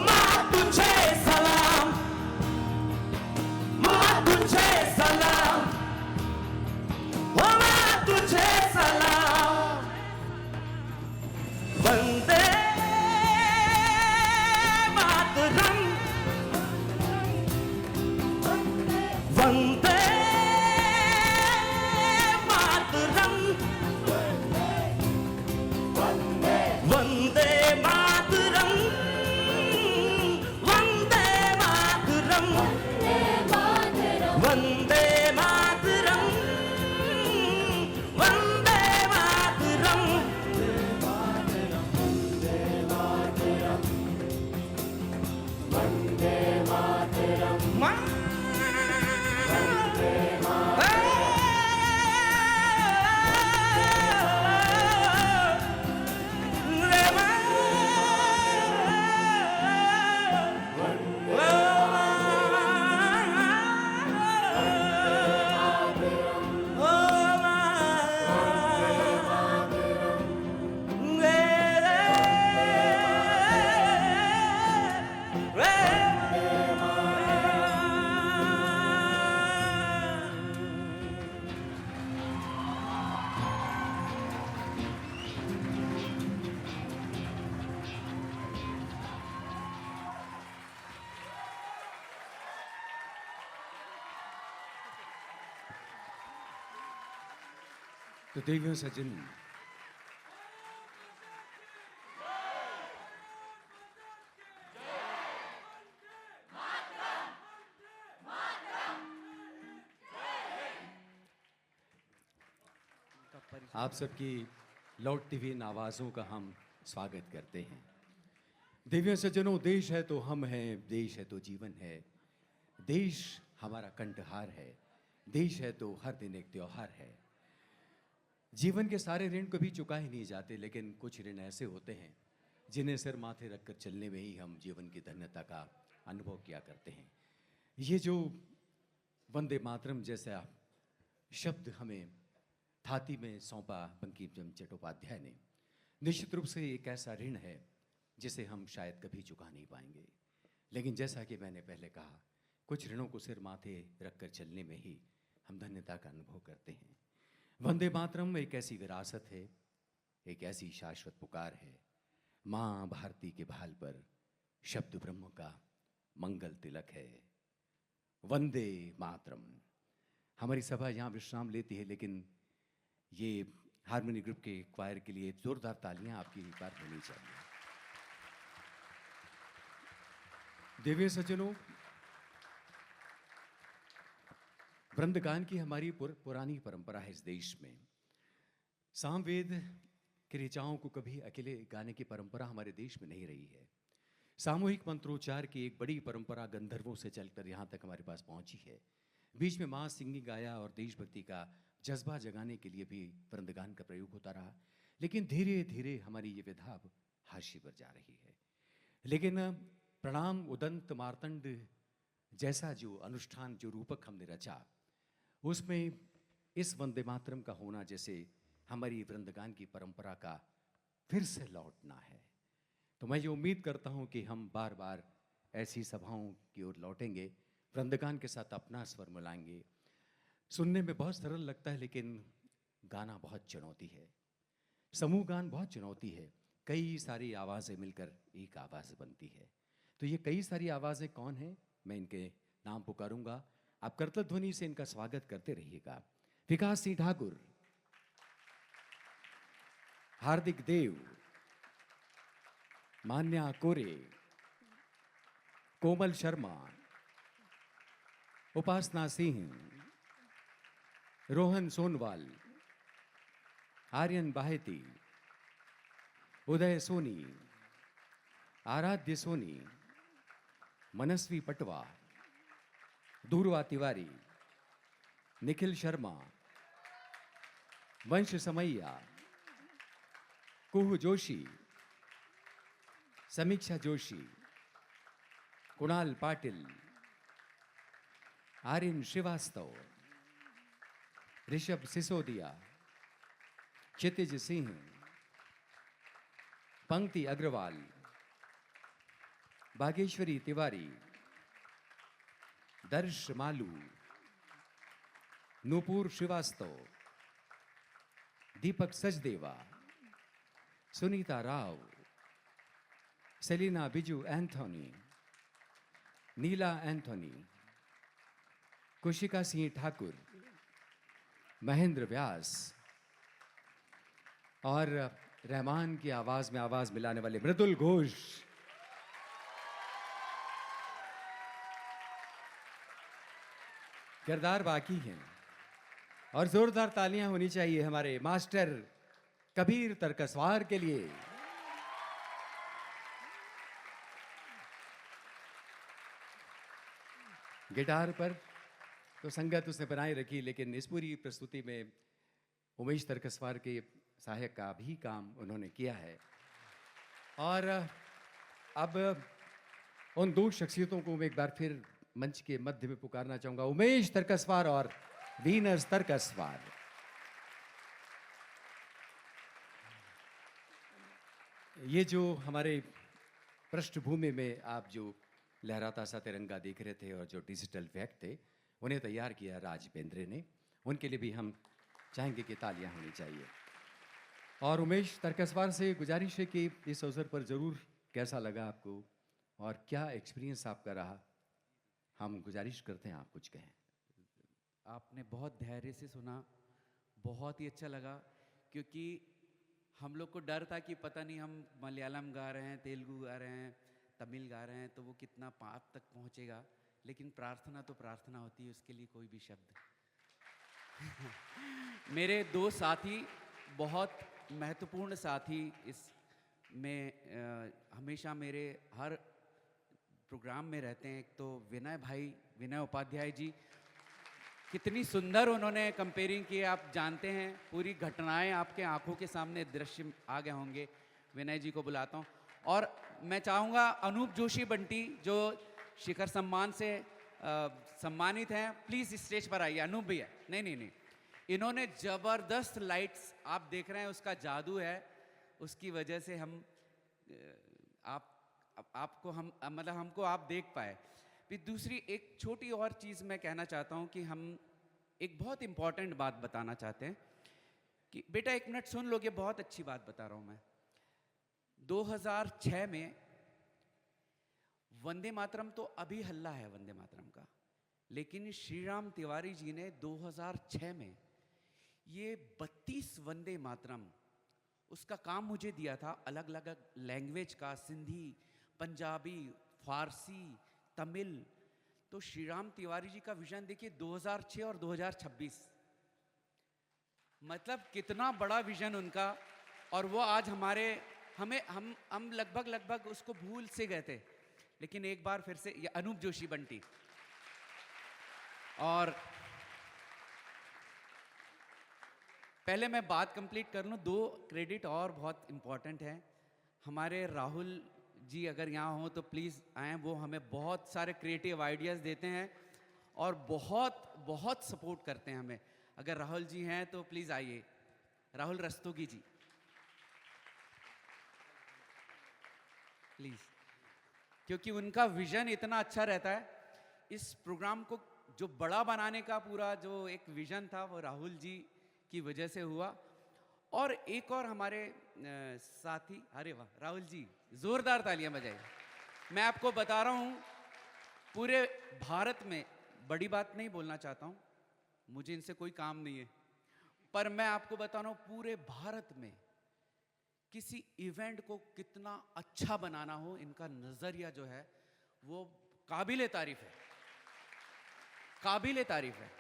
माँ तुझे सलाम, माँ तुझे सलाम, माँ तुझे सलाम। वंदे मातरम, वंदे मातरम, वंदे मातरम, वंदे मातरम, वन्दे मातरम् वंदे मातरम, वंदे मातरम। वन्दे मातरम् माँ, तो देवियों सज्जन, आप सबकी लौटती हुई इन आवाज़ों का हम स्वागत करते हैं। देवियों सज्जनों, देश है तो हम हैं, देश है तो जीवन है, देश हमारा कंठहार है, देश है तो हर दिन एक त्योहार है। जीवन के सारे ऋण कभी चुकाए नहीं जाते, लेकिन कुछ ऋण ऐसे होते हैं जिन्हें सिर माथे रखकर चलने में ही हम जीवन की धन्यता का अनुभव किया करते हैं। ये जो वंदे मातरम जैसा शब्द हमें थाती में सौंपा बंकिम चंद्र चट्टोपाध्याय ने, निश्चित रूप से एक ऐसा ऋण है जिसे हम शायद कभी चुका नहीं पाएंगे। लेकिन जैसा कि मैंने पहले कहा, कुछ ऋणों को सिर माथे रखकर चलने में ही हम धन्यता का अनुभव करते हैं। वंदे मातरम एक ऐसी विरासत है, एक ऐसी शाश्वत पुकार है। माँ भारती के भाल पर शब्द ब्रह्म का मंगल तिलक है। वंदे मातरम। हमारी सभा यहाँ विश्राम लेती है, लेकिन ये हारमोनी ग्रुप के क्वायर के लिए जोरदार तालियां आपकी एक बार होनी चाहिए। देवी सज्जनों, वृंदगान की हमारी पुरानी परंपरा है इस देश में। सामवेद के ऋचाओं को कभी अकेले गाने की परंपरा हमारे देश में नहीं रही है। सामूहिक मंत्रोच्चार की एक बड़ी परंपरा गंधर्वों से चलकर यहाँ तक हमारे पास पहुँची है। बीच में माँ सिंगिंग गाया और देशभक्ति का जज्बा जगाने के लिए भी वृंदगान का प्रयोग होता रहा, लेकिन धीरे धीरे हमारी ये विधा अब हाशिए पर जा रही है। लेकिन प्रणाम उदंत मार्तंड जैसा जो अनुष्ठान, जो रूपक हमने रचा, उसमें इस वंदे मातरम का होना जैसे हमारी वृंदगान की परंपरा का फिर से लौटना है। तो मैं ये उम्मीद करता हूँ कि हम बार बार ऐसी सभाओं की ओर लौटेंगे, वृंदगान के साथ अपना स्वर मिलाएंगे। सुनने में बहुत सरल लगता है, लेकिन गाना बहुत चुनौती है। समूह गान बहुत चुनौती है। कई सारी आवाज़ें मिलकर एक आवाज़ बनती है। तो ये कई सारी आवाज़ें कौन हैं, मैं इनके नाम पुकारूंगा। आप करतल ध्वनि से इनका स्वागत करते रहिएगा। विकास सिंह ठाकुर, हार्दिक देव, मान्या कोरे, कोमल शर्मा, उपासना सिंह, रोहन सोनवाल, आर्यन बाहेती, उदय सोनी, आराध्य सोनी, मनस्वी पटवा, दूरवा तिवारी, निखिल शर्मा, वंश समैया, कुह जोशी, समीक्षा जोशी, कुणाल पाटिल, आर्यन श्रीवास्तव, ऋषभ सिसोदिया, क्षितिज सिंह, पंक्ति अग्रवाल, बागेश्वरी तिवारी, दर्श मालू, नूपुर श्रीवास्तव, दीपक सचदेवा, सुनीता राव, सेलिना बिजू एंथोनी, नीला एंथोनी, कुशिका सिंह ठाकुर, महेंद्र व्यास और रहमान की आवाज में आवाज मिलाने वाले मृदुल घोष। किरदार बाकी हैं और जोरदार तालियां होनी चाहिए हमारे मास्टर कबीर तरकसवार के लिए। गिटार पर तो संगत उसने बनाए रखी, लेकिन इस पूरी प्रस्तुति में उमेश तरकसवार के सहायक का भी काम उन्होंने किया है। और अब उन दो शख्सियतों को मैं एक बार फिर मंच के मध्य में पुकारना चाहूंगा, उमेश तरकसवार और वीनस तरकसवार। ये जो हमारे पृष्ठभूमि में आप जो लहराता सा तिरंगा देख रहे थे और जो डिजिटल व्यक्त थे, उन्हें तैयार किया राज बेंद्रे ने। उनके लिए भी हम चाहेंगे कि तालियां होनी चाहिए। और उमेश तरकसवार से गुजारिश है कि इस अवसर पर ज़रूर कैसा लगा आपको और क्या एक्सपीरियंस आपका रहा, हम गुजारिश करते हैं आप कुछ कहें। आपने बहुत धैर्य से सुना, बहुत ही अच्छा लगा, क्योंकि हम लोग को डर था कि पता नहीं हम मलयालम गा रहे हैं, तेलुगु गा रहे हैं, तमिल गा रहे हैं, तो वो कितना पाप तक पहुंचेगा। लेकिन प्रार्थना तो प्रार्थना होती है, उसके लिए कोई भी शब्द मेरे दो साथी, बहुत महत्वपूर्ण साथी इस में हमेशा मेरे हर प्रोग्राम में रहते हैं। एक तो विनय भाई, विनय उपाध्याय जी, कितनी सुंदर उन्होंने कंपेयरिंग की, आप जानते हैं, पूरी घटनाएं आपके आंखों के सामने दृश्य आ गए होंगे। विनय जी को बुलाता हूँ। और मैं चाहूँगा अनूप जोशी बंटी, जो शिखर सम्मान से सम्मानित हैं, प्लीज़ स्टेज पर आइए। अनूप भैया, नहीं, इन्होंने ज़बरदस्त लाइट्स, आप देख रहे हैं, उसका जादू है, उसकी वजह से हम आपको हम मतलब हमको आप देख पाए। फिर दूसरी एक छोटी और चीज़ मैं कहना चाहता हूँ कि हम एक बहुत इम्पॉर्टेंट बात बताना चाहते हैं कि बेटा एक मिनट सुन लोगे, बहुत अच्छी बात बता रहा हूँ मैं। 2006 में वंदे मातरम तो अभी हल्ला है वंदे मातरम का, लेकिन श्रीराम तिवारी जी ने 2006 में ये 32 वंदे मातरम, उसका काम मुझे दिया था, अलग अलग लैंग्वेज का, सिंधी, पंजाबी, फारसी, तमिल। तो श्रीराम तिवारी जी का विजन देखिए, 2006 और 2026, मतलब कितना बड़ा विजन उनका। और वो आज हमारे हम लगभग उसको भूल से गए थे, लेकिन एक बार फिर से ये अनूप जोशी बंटी। और पहले मैं बात कंप्लीट कर लूँ, दो क्रेडिट और बहुत इम्पॉर्टेंट है। हमारे राहुल जी अगर यहाँ हो तो प्लीज़ आएँ, वो हमें बहुत सारे क्रिएटिव आइडियाज़ देते हैं और बहुत बहुत सपोर्ट करते हैं हमें। अगर राहुल जी हैं तो प्लीज़ आइए, राहुल रस्तोगी जी प्लीज़, क्योंकि उनका विज़न इतना अच्छा रहता है। इस प्रोग्राम को जो बड़ा बनाने का पूरा जो एक विज़न था वो राहुल जी की वजह से हुआ। और एक और हमारे साथी, अरे वाह राहुल जी, ज़ोरदार तालियां बजाइए। मैं आपको बता रहा हूँ, पूरे भारत में, बड़ी बात नहीं बोलना चाहता हूँ, मुझे इनसे कोई काम नहीं है, पर मैं आपको बता रहा हूँ पूरे भारत में किसी इवेंट को कितना अच्छा बनाना हो, इनका नज़रिया जो है वो काबिले तारीफ है, काबिले तारीफ है।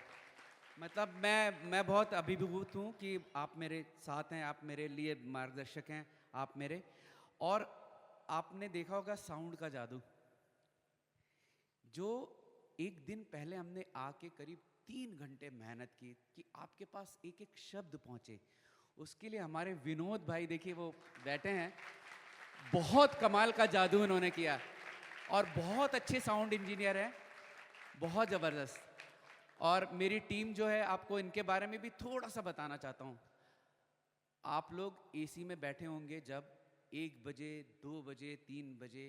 मतलब मैं बहुत अभिभूत हूँ कि आप मेरे साथ हैं, आप मेरे लिए मार्गदर्शक हैं, आप मेरे। और आपने देखा होगा साउंड का जादू, जो एक दिन पहले हमने आके करीब 3 घंटे मेहनत की कि आपके पास एक एक शब्द पहुँचे, उसके लिए हमारे विनोद भाई देखिए वो बैठे हैं, बहुत कमाल का जादू उन्होंने किया और बहुत अच्छे साउंड इंजीनियर हैं, बहुत ज़बरदस्त। और मेरी टीम जो है, आपको इनके बारे में भी थोड़ा सा बताना चाहता हूँ। आप लोग एसी में बैठे होंगे जब 1 बजे, 2 बजे, 3 बजे,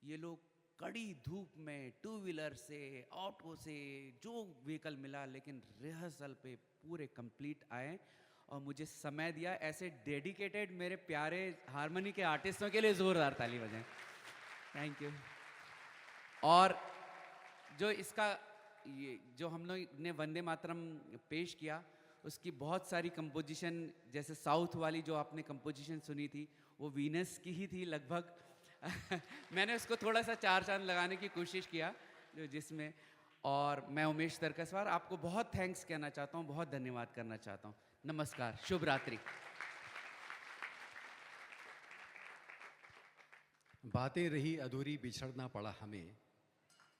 ये लोग कड़ी धूप में टू व्हीलर से, ऑटो से, जो व्हीकल मिला, लेकिन रिहर्सल पे पूरे कंप्लीट आए और मुझे समय दिया। ऐसे डेडिकेटेड मेरे प्यारे हारमोनी के आर्टिस्टों के लिए ज़ोरदार ताली बजाएं। Thank you. और जो इसका ये जो हम लोग ने वंदे मातरम पेश किया, उसकी बहुत सारी कंपोजिशन, जैसे साउथ वाली जो आपने कंपोजिशन सुनी थी, वो वीनस की ही थी लगभग। मैंने उसको थोड़ा सा 4 चांद लगाने की कोशिश किया जो जिसमें। और मैं उमेश तरकसवार आपको बहुत थैंक्स कहना चाहता हूँ, बहुत धन्यवाद करना चाहता हूँ। नमस्कार, शुभ रात्रि। बातें रही अधूरी, बिछड़ना पड़ा हमें,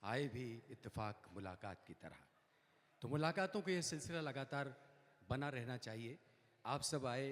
आए भी इत्तेफाक मुलाकात की तरह। तो मुलाकातों का ये सिलसिला लगातार बना रहना चाहिए। आप सब आए,